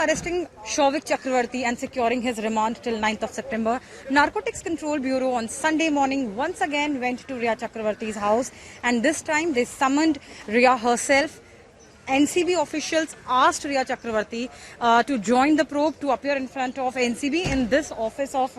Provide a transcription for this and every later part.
arresting Shovik Chakravarti and securing his remand till 9th of September, Narcotics Control Bureau on Sunday morning once again went to Rhea Chakravarti's house, and this time they summoned Rhea herself. NCB officials asked Rhea Chakravarti to join the probe to appear in front of NCB in this office of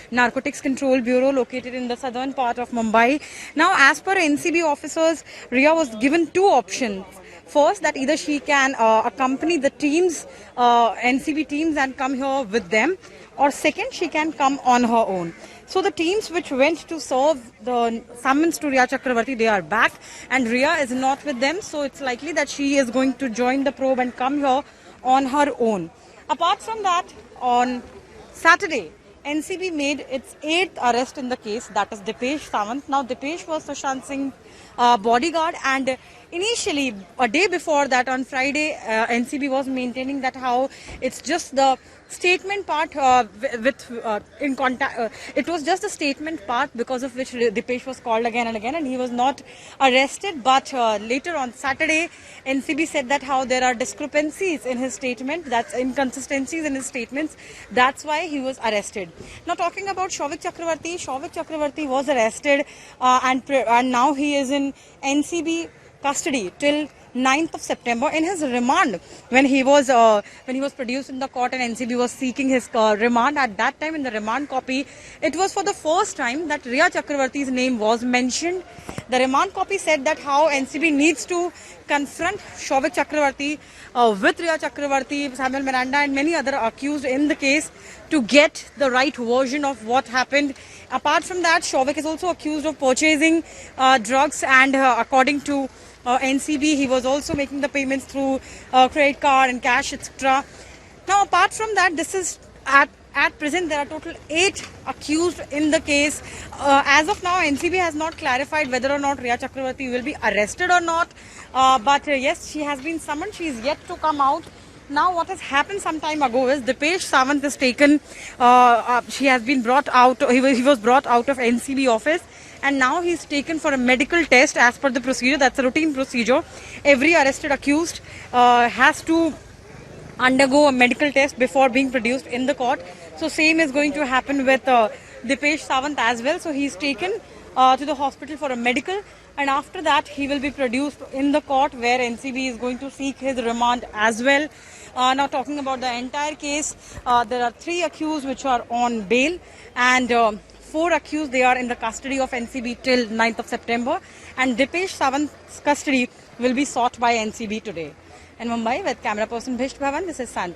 Narcotics Control Bureau located in the southern part of Mumbai. Now, as per NCB officers, Rhea was given two options. First, that either she can accompany the teams, NCB teams, and come here with them, or second, she can come on her own. So the teams which went to serve the summons to Rhea Chakravarti, they are back, and Rhea is not with them. So it's likely that she is going to join the probe and come here on her own. Apart from that, on Saturday, NCB made its 8th arrest in the case, that is Dipesh Sawant. Now, Dipesh was Sushant Singh's bodyguard, and initially, a day before that, on Friday, NCB was maintaining that how it's just the statement part in contact. It was just the statement part because of which Dipesh was called again and again, and he was not arrested. But later on Saturday, NCB said that how there are discrepancies in his statement, that's inconsistencies in his statements. That's why he was arrested. Now, talking about Shovik Chakravarti was arrested and now he is in NCB custody till 9th of September. In his remand, when he was produced in the court and NCB was seeking his remand, at that time in the remand copy, it was for the first time that Rhea Chakravarti's name was mentioned. The remand copy said that how NCB needs to confront Shovik Chakravarti with Rhea Chakravarti, Samuel Miranda and many other accused in the case to get the right version of what happened. Apart from that, Shovik is also accused of purchasing drugs, and according to NCB, he was also making the payments through credit card and cash, etc. Now, apart from that, this is at present there are total 8 accused in the case. As of now, NCB has not clarified whether or not Rhea Chakravarti will be arrested or not. But yes, she has been summoned. She is yet to come out. Now, what has happened some time ago is Dipesh Sawant is taken. She has been brought out. He was brought out of NCB office, and now he's taken for a medical test as per the procedure. That's a routine procedure. Every arrested accused has to undergo a medical test before being produced in the court. So same is going to happen with Dipesh Sawant as well. So he's taken to the hospital for a medical, and after that he will be produced in the court where NCB is going to seek his remand as well. Now, talking about the entire case, there are 3 accused which are on bail, and 4 accused, they are in the custody of NCB till 9th of September, and Dipesh Sawant's custody will be sought by NCB today. In Mumbai, with camera person Bhisht Bhavan, this is Santya.